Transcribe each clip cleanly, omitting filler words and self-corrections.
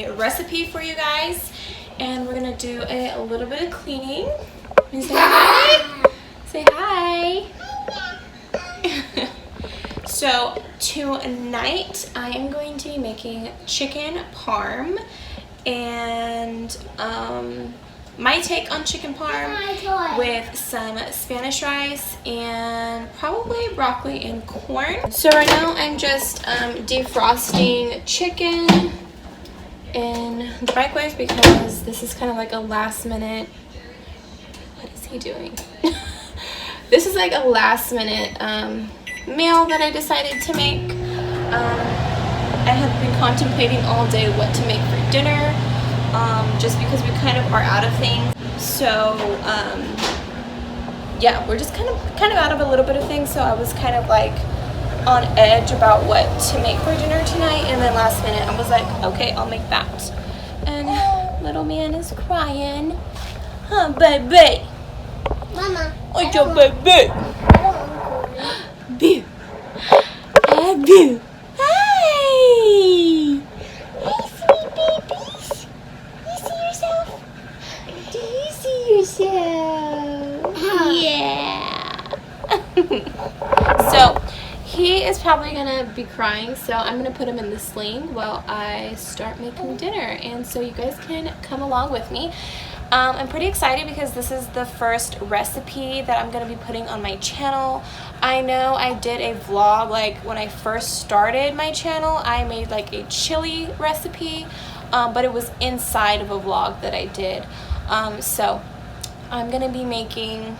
a recipe for you guys, and we're gonna do a little bit of cleaning. Can you say hi? Say hi. So tonight I am going to be making chicken parm, and my take on chicken parm with some Spanish rice and probably broccoli and corn. So right now I'm just defrosting chicken in the microwave because this is kind of like a last minute. What is he doing? This is like a last minute meal that I decided to make. I have been contemplating all day what to make for dinner. Just because we kind of are out of things. So yeah, we're just kind of out of a little bit of things. So I was kind of like on edge about what to make for dinner tonight, and then last minute I was like, okay, I'll make that. And little man is crying. Huh, baby? Mama. What's your baby? Boo. Boo. Hey. Hey, sweet babies. You see yourself? Do you see yourself? Yeah. So he is probably gonna be crying, so I'm gonna put him in the sling while I start making dinner, and so you guys can come along with me. I'm pretty excited because this is the first recipe that I'm going to be putting on my channel. I know I did a vlog, like when I first started my channel, I made like a chili recipe, but it was inside of a vlog that I did. So I'm going to be making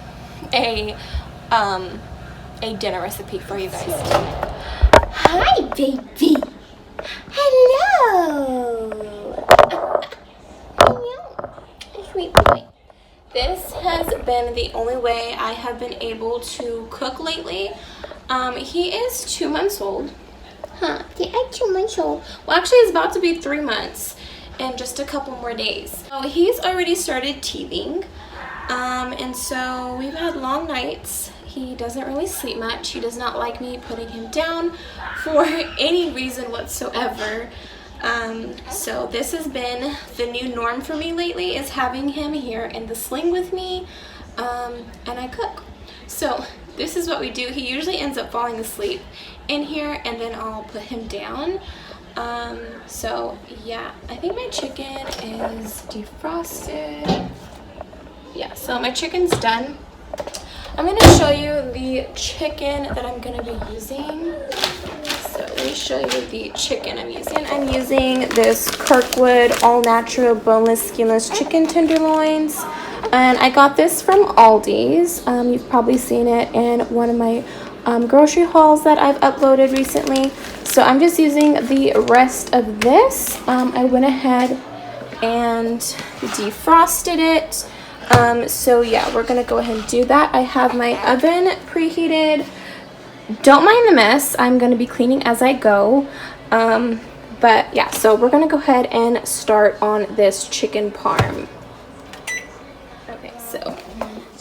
a dinner recipe for you guys. Hi, baby. Hello. Sweet boy. This has been the only way I have been able to cook lately. He is 2 months old. Huh? They are 2 months old. Well, actually, it's about to be 3 months in just a couple more days. So he's already started teething, and so we've had long nights. He doesn't really sleep much. He does not like me putting him down for any reason whatsoever. So this has been the new norm for me lately, is having him here in the sling with me, and I cook. So this is what we do. He usually ends up falling asleep in here, and then I'll put him down. So yeah, I think my chicken is defrosted. Yeah, so my chicken's done. I'm going to show you the chicken that I'm going to be using. So let me show you the chicken I'm using. I'm using this Kirkwood all-natural boneless skinless chicken tenderloins, and I got this from Aldi's. You've probably seen it in one of my grocery hauls that I've uploaded recently. So I'm just using the rest of this. I went ahead and defrosted it. So yeah, we're gonna go ahead and do that. I have my oven preheated. Don't mind the mess. I'm going to be cleaning as I go. But yeah, so we're going to go ahead and start on this chicken parm. Okay, so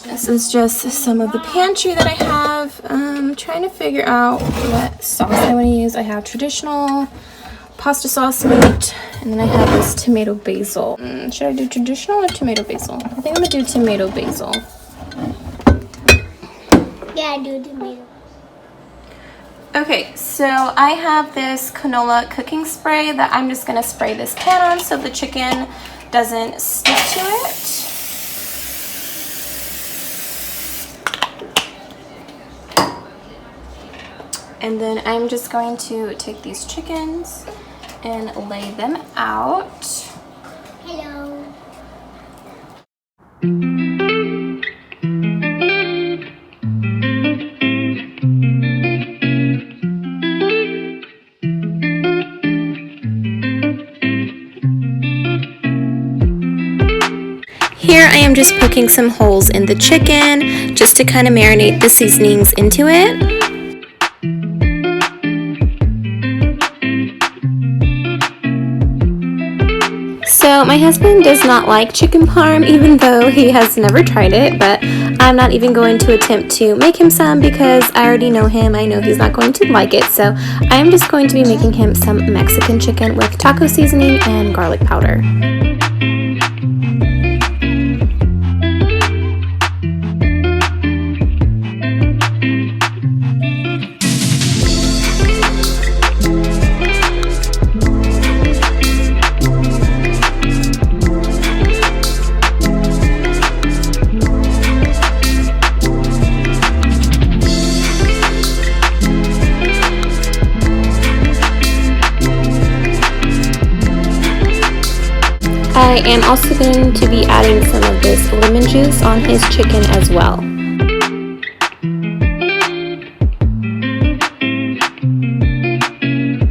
this is just some of the pantry that I have. I'm trying to figure out what sauce I want to use. I have traditional pasta sauce meat, and then I have this tomato basil. Should I do traditional or tomato basil? I think I'm going to do tomato basil. Yeah, do tomato. Okay, so I have this canola cooking spray that I'm just going to spray this pan on so the chicken doesn't stick to it. And then I'm just going to take these chickens and lay them out. Hello. Here I am just poking some holes in the chicken just to kind of marinate the seasonings into it. So So my husband does not like chicken parm, even though he has never tried it, but I'm not even going to attempt to make him some because I already know him. I know he's not going to like it, so I am just going to be making him some Mexican chicken with taco seasoning and garlic powder. I am also going to be adding some of this lemon juice on his chicken as well.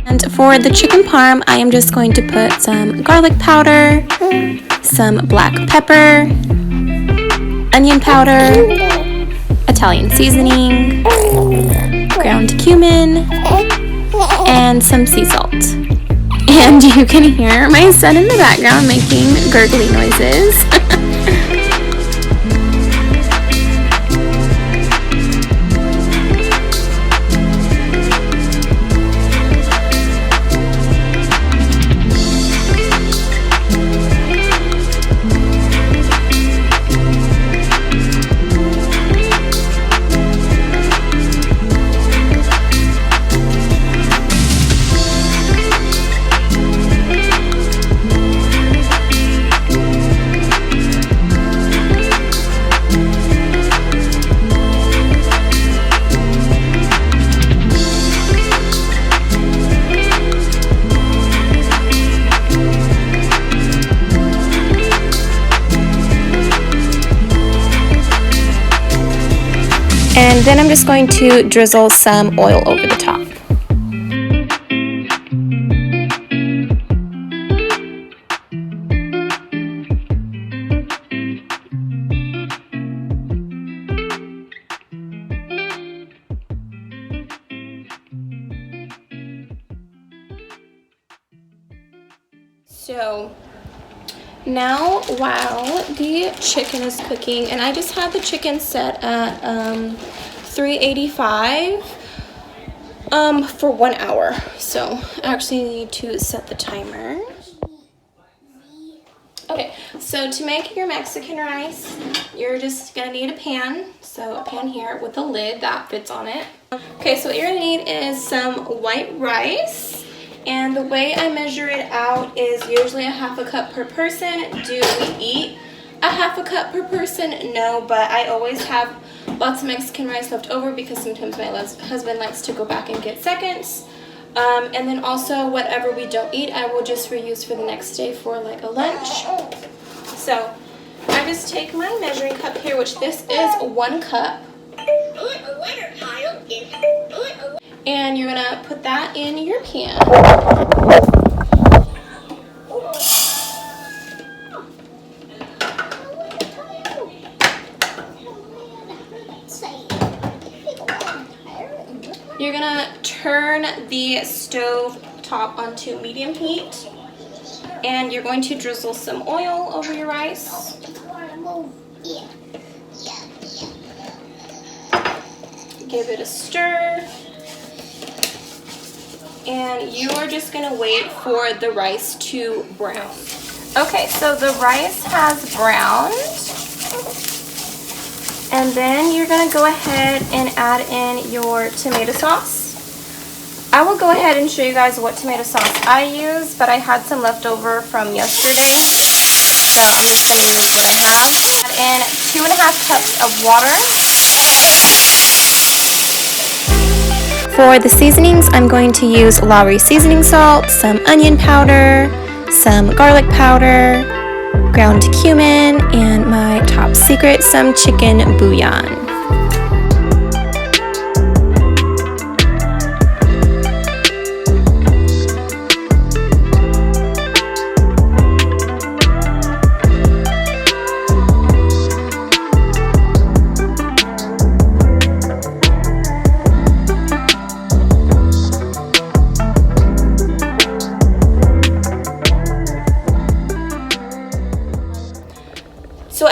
And for the chicken parm, I am just going to put some garlic powder, some black pepper, onion powder, Italian seasoning, ground cumin, and some sea salt. And you can hear my son in the background making gurgly noises. And then I'm just going to drizzle some oil over the top. So now while the chicken is cooking, and I just had the chicken set at 385 for 1 hour, so I actually need to set the timer. Okay, so to make your Mexican rice, you're just gonna need a pan, so a pan here with a lid that fits on it. Okay, so what you're gonna need is some white rice. And the way I measure it out is usually a half a cup per person. Do we eat a half a cup per person? No, but I always have lots of Mexican rice left over because sometimes my husband likes to go back and get seconds. And then also whatever we don't eat, I will just reuse for the next day for like a lunch. So I just take my measuring cup here, which this is 1 cup. And you're gonna put that in your pan. You're gonna turn the stove top onto medium heat, and you're going to drizzle some oil over your rice. Give it a stir. And you are just gonna wait for the rice to brown. Okay, so the rice has browned. And then you're gonna go ahead and add in your tomato sauce. I will go ahead and show you guys what tomato sauce I use, but I had some left over from yesterday, so I'm just gonna use what I have. Add in 2.5 cups of water. For the seasonings, I'm going to use Lowry seasoning salt, some onion powder, some garlic powder, ground cumin, and my top secret, some chicken bouillon.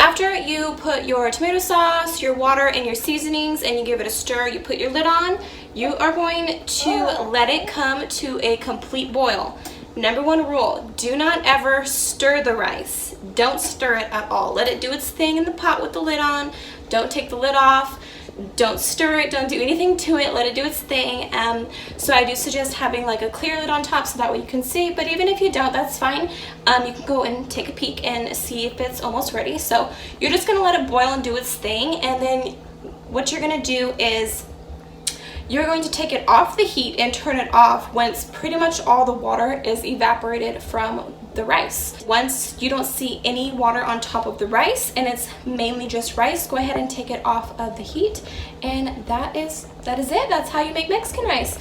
after you put your tomato sauce, your water, and your seasonings, and you give it a stir, you put your lid on, you are going to let it come to a complete boil. Number one rule, do not ever stir the rice. Don't stir it at all. Let it do its thing in the pot with the lid on. Don't take the lid off. Don't stir it, don't do anything to it, let it do its thing. So I do suggest having like a clear lid on top so that way you can see, but even if you don't, that's fine. You can go and take a peek and see if it's almost ready. So you're just gonna let it boil and do its thing, and then what you're gonna do is you're going to take it off the heat and turn it off once pretty much all the water is evaporated from the rice. Once you don't see any water on top of the rice and it's mainly just rice, go ahead and take it off of the heat, and that is it. That's how you make Mexican rice.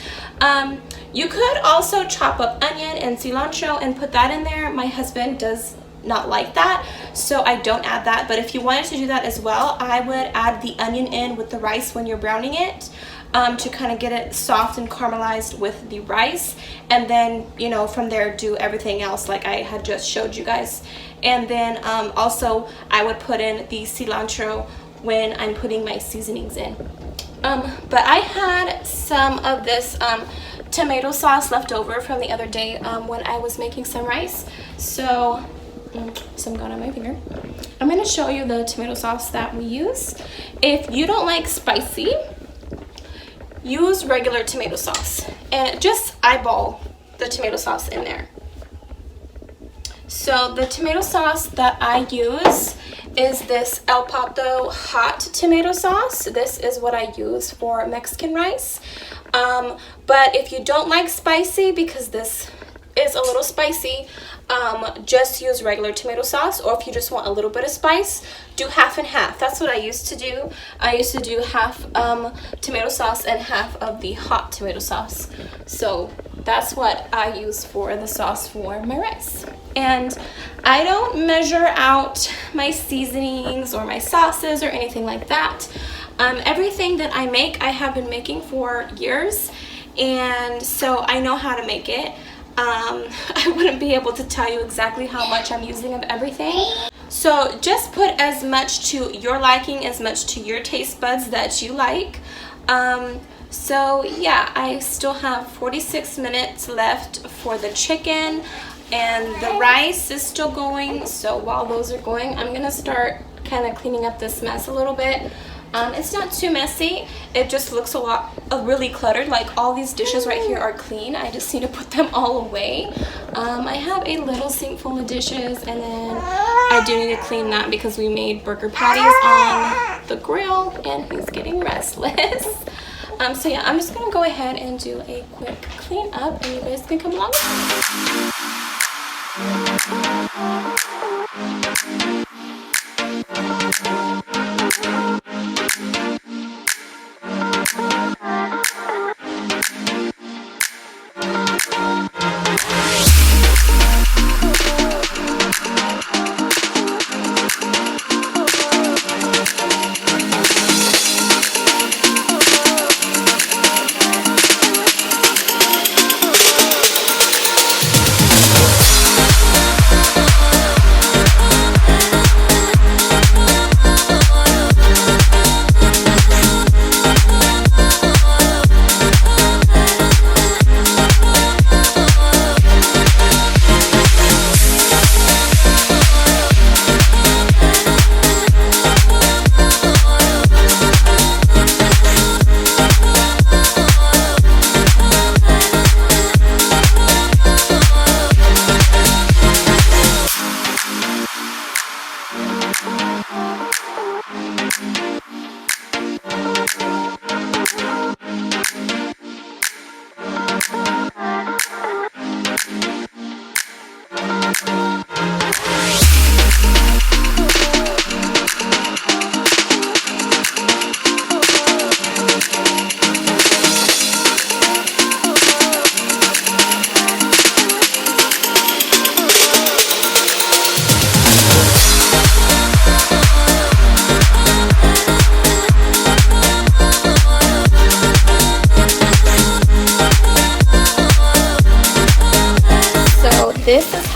You could also chop up onion and cilantro and put that in there. My husband does not like that, so I don't add that, but if you wanted to do that as well, I would add the onion in with the rice when you're browning it, to kind of get it soft and caramelized with the rice, and then, you know, from there do everything else like I had just showed you guys. And then also I would put in the cilantro when I'm putting my seasonings in. But I had some of this tomato sauce left over from the other day when I was making some rice, so some gone on my finger. I'm going to show you the tomato sauce that we use. If you don't like spicy, use regular tomato sauce and just eyeball the tomato sauce in there. So the tomato sauce that I use is this El Pato hot tomato sauce. This is what I use for Mexican rice. But if you don't like spicy, because this is a little spicy, just use regular tomato sauce, or if you just want a little bit of spice, do half and half. That's what I used to do. I used to do half tomato sauce and half of the hot tomato sauce. So that's what I use for the sauce for my rice. And I don't measure out my seasonings or my sauces or anything like that. Everything that I make, I have been making for years, and so I know how to make it. I wouldn't be able to tell you exactly how much I'm using of everything. So just put as much to your liking, as much to your taste buds that you like. So yeah, I still have 46 minutes left for the chicken, and the rice is still going. So while those are going, I'm gonna start kind of cleaning up this mess a little bit. It's not too messy, it just looks really cluttered. Like all these dishes right here are clean, I just need to put them all away. I have a little sink full of dishes, and then I do need to clean that because we made burger patties on the grill and he's getting restless. So yeah, I'm just gonna go ahead and do a quick clean up, and you guys can come along.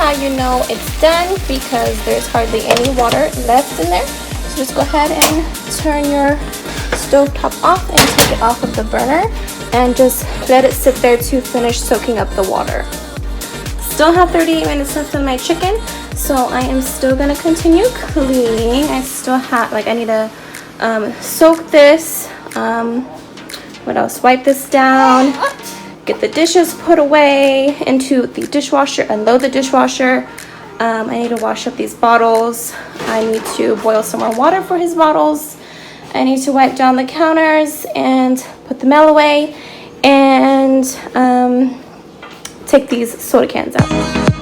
how you know it's done because there's hardly any water left in there. So just go ahead and turn your stovetop off and take it off of the burner and just let it sit there to finish soaking up the water. Still have 38 minutes left on my chicken, so I am still gonna continue cleaning. I still have, I need to soak this. What else? Wipe this down. Get the dishes put away into the dishwasher, unload the dishwasher. I need to wash up these bottles. I need to boil some more water for his bottles. I need to wipe down the counters and put the mail away and take these soda cans out.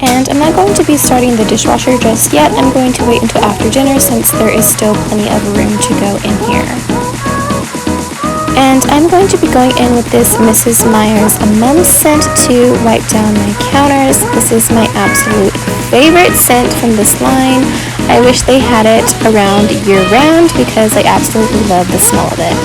And I'm not going to be starting the dishwasher just yet. I'm going to wait until after dinner since there is still plenty of room to go in here. And I'm going to be going in with this Mrs. Meyer's Mum scent to wipe down my counters. This is my absolute favorite scent from this line. I wish they had it around year-round because I absolutely love the smell of it.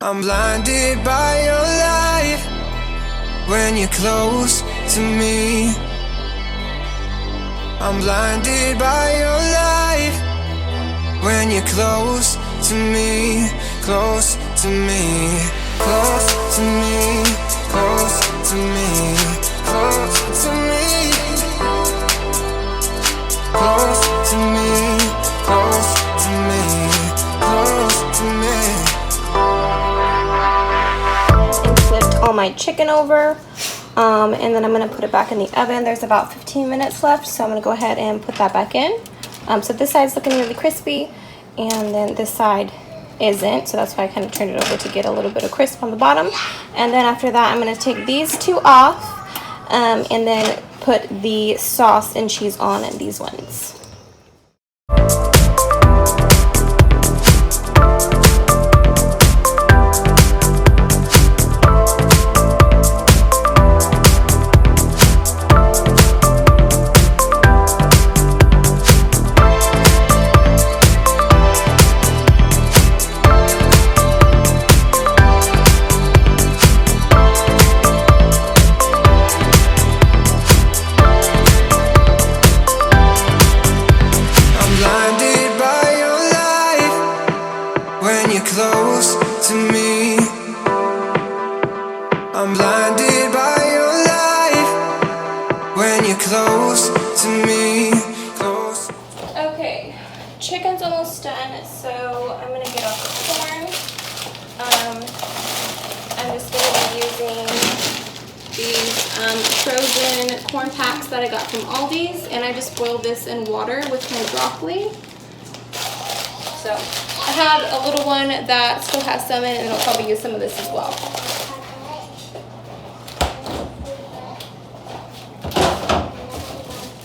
I'm blinded by your light when you're close to me. I'm blinded by your light when you're close to me, close to me, close to me, close to me, close to me, close to me, close to me, close to me. And flipped all my chicken over. And then I'm going to put it back in the oven. There's about 15 minutes left, so I'm going to go ahead and put that back in. So this side's looking really crispy, and then this side isn't, so that's why I kind of turned it over to get a little bit of crisp on the bottom. And then after that, I'm going to take these two off, and then put the sauce and cheese on these ones. Close to me, I'm blinded by your light. When you're close to me, close. Okay, chicken's almost done, so I'm gonna get off the corn. I'm just gonna be using these frozen corn packs that I got from Aldi's, and I just boiled this in water with my broccoli. So I have a little one that still has some in it, and I'll probably use some of this as well.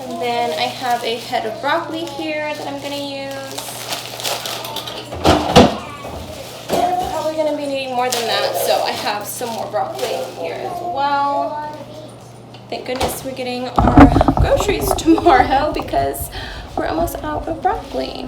And then I have a head of broccoli here that I'm going to use. I'm probably going to be needing more than that, so I have some more broccoli here as well. Thank goodness we're getting our groceries tomorrow because we're almost out of broccoli.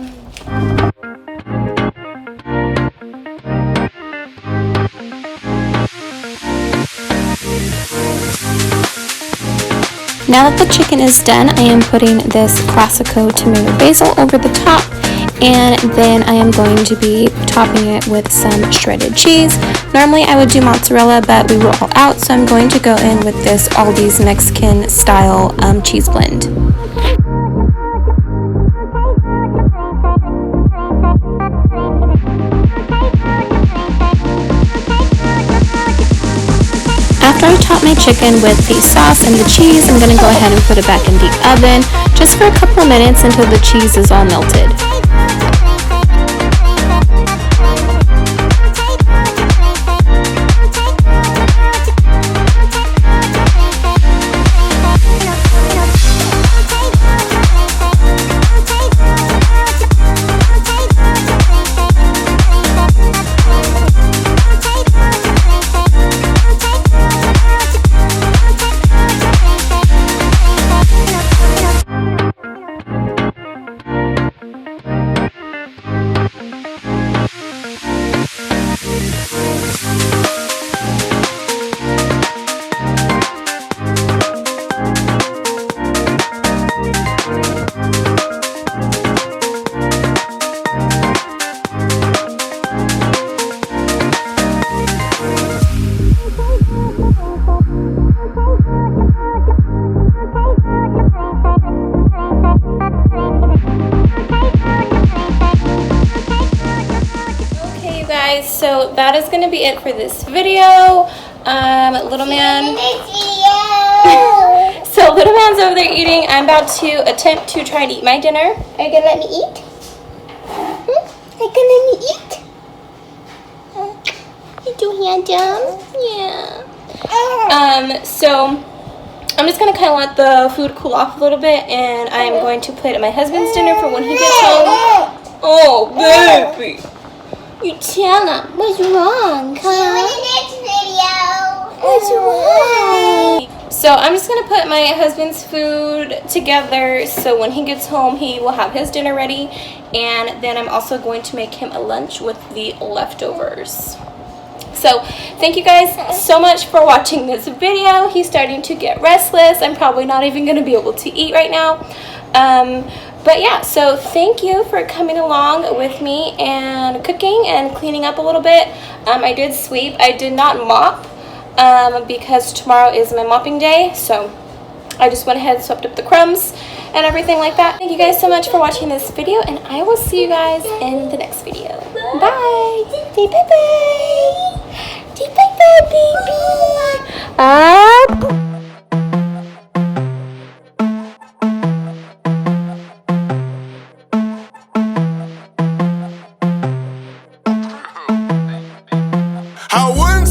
Now that the chicken is done, I am putting this Xoxo tomato basil over the top, and then I am going to be topping it with some shredded cheese. Normally I would do mozzarella, but we were all out, so I'm going to go in with this Aldi's Mexican style cheese blend. After I top my chicken with the sauce and the cheese, I'm going to go ahead and put it back in the oven just for a couple of minutes until the cheese is all melted. So that is going to be it for this video. Little man. So little man's over there eating. I'm about to attempt to try and eat my dinner. Are you gonna let me eat? Are you gonna let me eat? You too handsome. Yeah. So I'm just going to kind of let the food cool off a little bit, and I am going to plate at my husband's dinner for when he gets home. Oh, baby. You tell him. What's wrong? See you in the next video. What's wrong? So I'm just going to put my husband's food together so when he gets home he will have his dinner ready, and then I'm also going to make him a lunch with the leftovers. So thank you guys so much for watching this video. He's starting to get restless. I'm probably not even going to be able to eat right now. But yeah, so thank you for coming along with me and cooking and cleaning up a little bit. I did sweep. I did not mop. because tomorrow is my mopping day, so I just went ahead and swept up the crumbs and everything like that. Thank you guys so much for watching this video, and I will see you guys in the next video. Bye! Say bye-bye! Say bye-bye, baby! I wouldn't